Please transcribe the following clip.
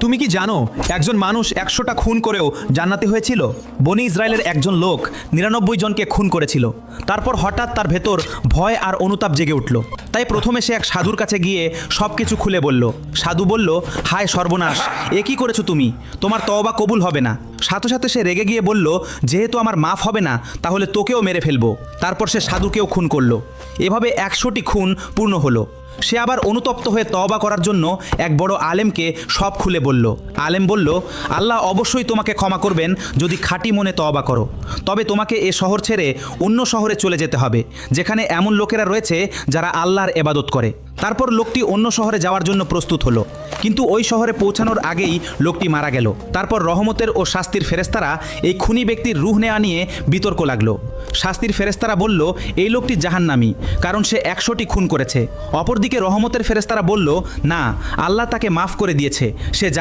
তুমি কি জানো একজন মানুষ 100টা খুন করেও জান্নাতি হয়েছিল? বনি ইসরায়েলের একজন লোক 99 জনকে খুন করেছিল। তারপর হঠাৎ তার ভেতর ভয় আর অনুতাপ জেগে উঠল। তাই প্রথমে সে এক সাধুর কাছে গিয়ে সব কিছু খুলে বলল। সাধু বলল, হায় সর্বনাশ, এ কি করেছো তুমি? তোমার তওবা কবুল হবে না। সাথে সাথে সে রেগে গিয়ে বলল, যেহেতু আমার মাফ হবে না তাহলে তোকেও মেরে ফেলবো। তারপর সে সাধুকেও খুন করলো। এভাবে 100টি খুন পূর্ণ হলো। সে আবার অনুতপ্ত হয়ে তওবা করার জন্য এক বড় আলেমকে সব খুলে বলল। আলেম বলল, আল্লাহ অবশ্যই তোমাকে ক্ষমা করবেন যদি খাঁটি মনে তওবা করো। তবে তোমাকে এ শহর ছেড়ে অন্য শহরে চলে যেতে হবে, যেখানে এমন লোকেরা রয়েছে যারা আল্লাহর ইবাদত করে। তারপর লোকটি অন্য শহরে যাওয়ার জন্য প্রস্তুত হলো, কিন্তু ওই শহরে পৌঁছানোর আগেই লোকটি মারা গেল। তারপর রহমতের ও শাস্তির ফেরেশতারা এই খুনি ব্যক্তির রূহ নেওয়া নিয়ে বিতর্ক লাগলো। শাস্তির ফেরেশতারা বলল, এই লোকটি জাহান্নামী, কারণ সে 100টি খুন করেছে। অপরদিকে রহমতের ফেরেশতারা বলল, না, আল্লাহ তাকে মাফ করে দিয়েছে, সে